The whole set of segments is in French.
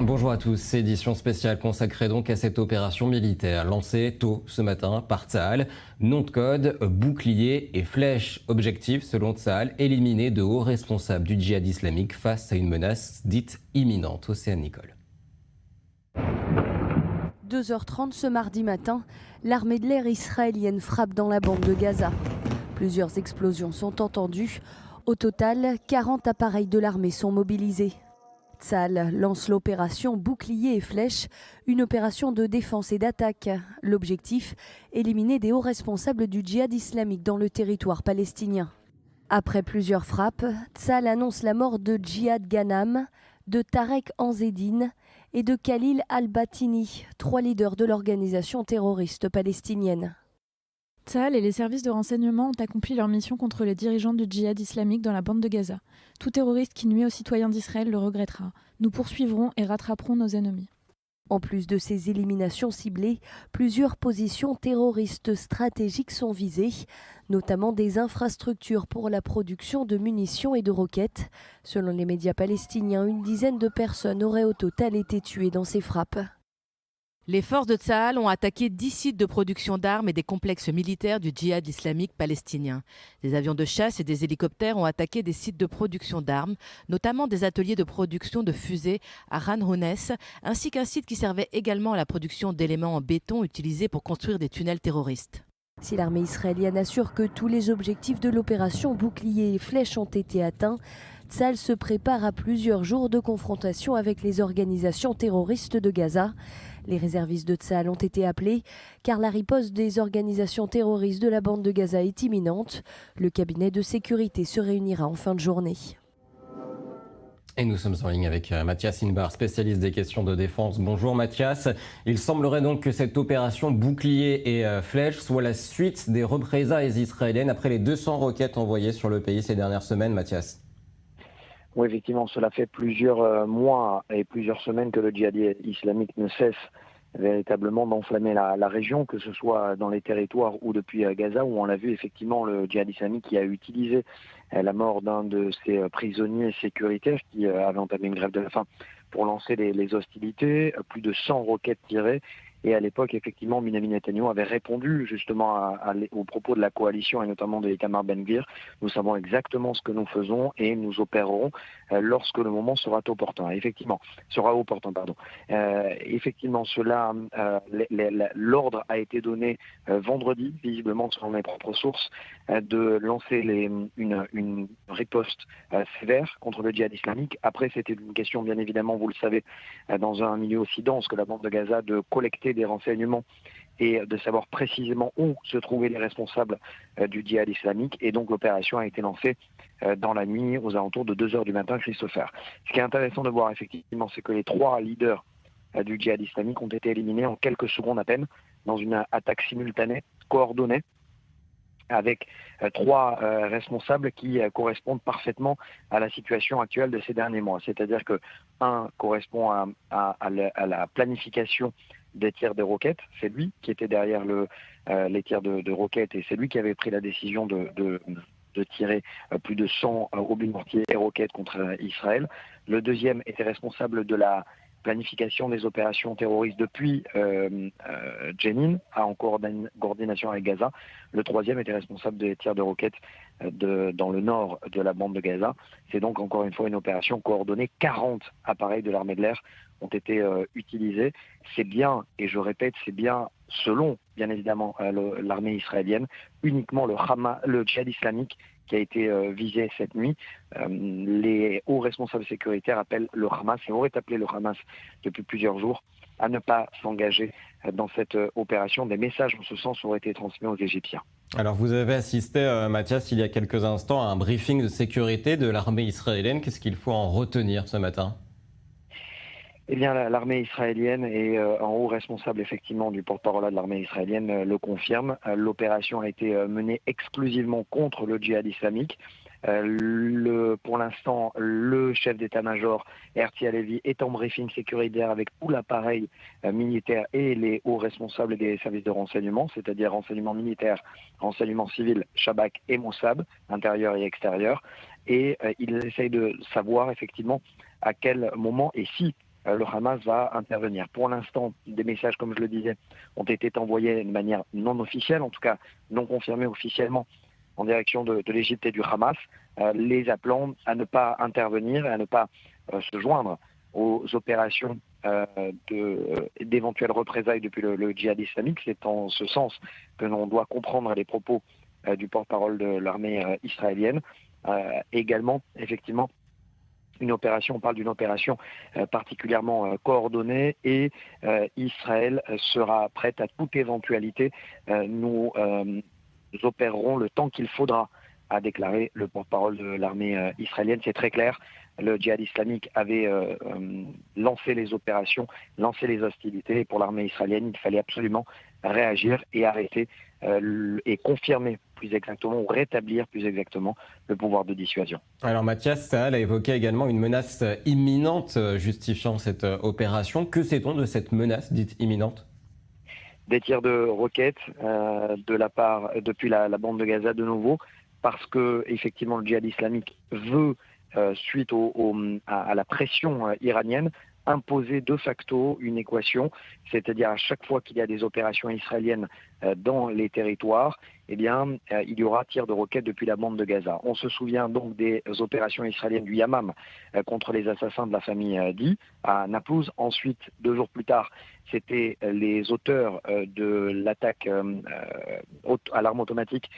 Bonjour à tous, édition spéciale consacrée donc à cette opération militaire lancée tôt ce matin par Tsahal. Nom de code, bouclier et flèche. Objectif selon Tsahal, éliminer de hauts responsables du djihad islamique face à une menace dite imminente. Océane Nicole. 2h30 ce mardi matin, l'armée de l'air israélienne frappe dans la bande de Gaza. Plusieurs explosions sont entendues. Au total, 40 appareils de l'armée sont mobilisés. Tsahal lance l'opération Bouclier et Flèche, une opération de défense et d'attaque. L'objectif, éliminer des hauts responsables du djihad islamique dans le territoire palestinien. Après plusieurs frappes, Tsahal annonce la mort de Djihad Ghanam, de Tarek Anzedine et de Khalil al-Batini, 3 leaders de l'organisation terroriste palestinienne. Tsahal et les services de renseignement ont accompli leur mission contre les dirigeants du djihad islamique dans la bande de Gaza. Tout terroriste qui nuit aux citoyens d'Israël le regrettera. Nous poursuivrons et rattraperons nos ennemis. En plus de ces éliminations ciblées, plusieurs positions terroristes stratégiques sont visées, notamment des infrastructures pour la production de munitions et de roquettes. Selon les médias palestiniens, une dizaine de personnes auraient au total été tuées dans ces frappes. Les forces de Tsahal ont attaqué 10 sites de production d'armes et des complexes militaires du djihad islamique palestinien. Des avions de chasse et des hélicoptères ont attaqué des sites de production d'armes, notamment des ateliers de production de fusées à Khan Younes, ainsi qu'un site qui servait également à la production d'éléments en béton utilisés pour construire des tunnels terroristes. Si l'armée israélienne assure que tous les objectifs de l'opération Bouclier et Flèche ont été atteints, Tsahal se prépare à plusieurs jours de confrontation avec les organisations terroristes de Gaza. Les réservistes de Tsahal ont été appelés car la riposte des organisations terroristes de la bande de Gaza est imminente. Le cabinet de sécurité se réunira en fin de journée. Et nous sommes en ligne avec Mathias Inbar, spécialiste des questions de défense. Bonjour Mathias. Il semblerait donc que cette opération Bouclier et Flèche soit la suite des représailles israéliennes après les 200 roquettes envoyées sur le pays ces dernières semaines, Mathias. Oui, effectivement, cela fait plusieurs mois et plusieurs semaines que le djihad islamique ne cesse véritablement d'enflammer la région, que ce soit dans les territoires ou depuis Gaza, où on l'a vu effectivement le djihad islamique qui a utilisé la mort d'un de ses prisonniers sécuritaires qui avait entamé une grève de la faim pour lancer les hostilités, plus de 100 roquettes tirées. Et à l'époque, effectivement, Benyamin Netanyahou avait répondu justement aux propos de la coalition et notamment de Itamar Ben-Gvir. Nous savons exactement ce que nous faisons et nous opérerons lorsque le moment sera opportun. Effectivement, effectivement, l'ordre a été donné vendredi, visiblement selon mes propres sources, de lancer une riposte sévère contre le djihad islamique. Après, c'était une question, bien évidemment, vous le savez, dans un milieu aussi dense que la bande de Gaza, de collecter des renseignements et de savoir précisément où se trouvaient les responsables du djihad islamique. Et donc l'opération a été lancée dans la nuit aux alentours de 2h du matin, Christopher. Ce qui est intéressant de voir effectivement, c'est que les 3 leaders du djihad islamique ont été éliminés en quelques secondes à peine dans une attaque simultanée, coordonnée, avec 3 responsables qui correspondent parfaitement à la situation actuelle de ces derniers mois. C'est-à-dire que un correspond à la planification des tirs de roquettes, c'est lui qui était derrière les tirs de roquettes et c'est lui qui avait pris la décision de tirer plus de 100 obus mortiers et roquettes contre Israël. Le deuxième était responsable de la planification des opérations terroristes depuis Jenin, en coordination avec Gaza. Le troisième était responsable des tirs de roquettes dans le nord de la bande de Gaza. C'est donc encore une fois une opération coordonnée. 40 appareils de l'armée de l'air ont été utilisés. C'est bien, et je répète, c'est bien selon, bien évidemment, l'armée israélienne, uniquement le djihad islamique qui a été visé cette nuit. Les hauts responsables sécuritaires appellent le Hamas, et auraient appelé le Hamas depuis plusieurs jours, à ne pas s'engager dans cette opération. Des messages en ce sens auraient été transmis aux Égyptiens. Alors vous avez assisté, Mathias, il y a quelques instants à un briefing de sécurité de l'armée israélienne. Qu'est-ce qu'il faut en retenir ce matin ? Eh bien, l'armée israélienne et en haut responsable effectivement du porte-parole de l'armée israélienne le confirme. L'opération a été menée exclusivement contre le djihad islamique. Pour l'instant, le chef d'état-major, Herzi Halevi, est en briefing sécuritaire avec tout l'appareil militaire et les hauts responsables des services de renseignement, c'est-à-dire renseignement militaire, renseignement civil, Shabak et Mossad, intérieur et extérieur. Et ils essayent de savoir effectivement à quel moment et si le Hamas va intervenir. Pour l'instant, des messages, comme je le disais, ont été envoyés de manière non officielle, en tout cas non confirmée officiellement, en direction de l'Égypte et du Hamas, les appelant à ne pas intervenir et à ne pas se joindre aux opérations d'éventuelles représailles depuis le djihad islamique. C'est en ce sens que l'on doit comprendre les propos du porte-parole de l'armée israélienne. Également, effectivement, on parle d'une opération particulièrement coordonnée et Israël sera prête à toute éventualité. Nous opérerons le temps qu'il faudra, a déclaré le porte-parole de l'armée israélienne. C'est très clair. Le djihad islamique avait lancé les opérations, lancé les hostilités. Et pour l'armée israélienne, il fallait absolument réagir et arrêter et confirmer plus exactement, ou rétablir plus exactement, le pouvoir de dissuasion. Alors Mathias, Tsahal a évoqué également une menace imminente justifiant cette opération. Que sait-on de cette menace dite imminente ? Des tirs de roquettes depuis la bande de Gaza de nouveau, parce que effectivement le djihad islamique veut, suite à la pression iranienne, imposer de facto une équation, c'est-à-dire à chaque fois qu'il y a des opérations israéliennes dans les territoires, il y aura tir de roquettes depuis la bande de Gaza. On se souvient donc des opérations israéliennes du Yamam contre les assassins de la famille Di à Naplouse. Ensuite, 2 jours plus tard, c'était les auteurs de l'attaque à l'arme automatique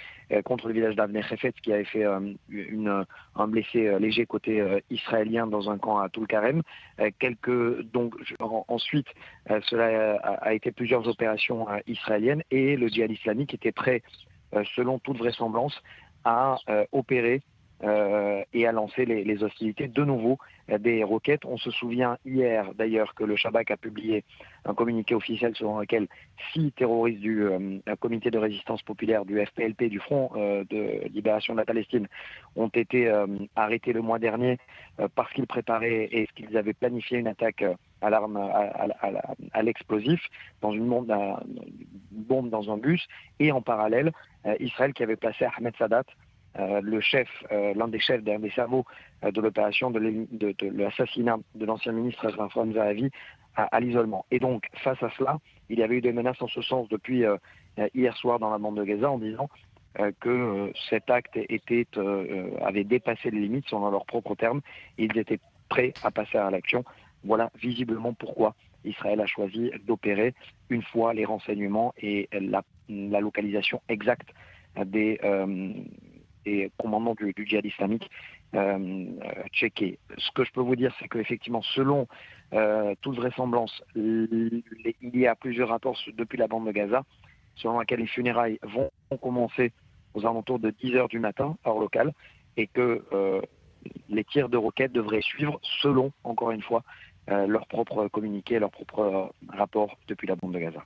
contre le village d'Avnei Hefetz qui avait fait un blessé léger côté israélien dans un camp à Tulkarem. Ensuite, cela a été plusieurs opérations israéliennes et le djihad islamique était prêt, selon toute vraisemblance, à opérer et à lancer les hostilités. De nouveau, des roquettes. On se souvient hier d'ailleurs que le Shabak a publié un communiqué officiel selon lequel 6 terroristes du comité de résistance populaire, du FPLP, du Front de libération de la Palestine, ont été arrêtés le mois dernier parce qu'ils préparaient et qu'ils avaient planifié une attaque à l'arme, à l'explosif, dans une bombe dans un bus, et en parallèle, Israël qui avait placé Ahmed Sadat, l'un des chefs, d'un des cerveaux de l'opération de l'assassinat de l'ancien ministre Rafan Zahavi à l'isolement. Et donc, face à cela, il y avait eu des menaces en ce sens depuis hier soir dans la bande de Gaza en disant que cet acte avait dépassé les limites selon leurs propres termes. Ils étaient prêts à passer à l'action. Voilà visiblement pourquoi Israël a choisi d'opérer une fois les renseignements et la localisation exacte des commandants du djihad islamique tchéqués. Ce que je peux vous dire, c'est qu'effectivement, selon toute vraisemblance, il y a plusieurs rapports depuis la bande de Gaza, selon lesquels les funérailles vont commencer aux alentours de 10h du matin, heure locale, et que les tirs de roquettes devraient suivre selon, encore une fois, leur propre communiqué, leur propre rapport depuis la bande de Gaza.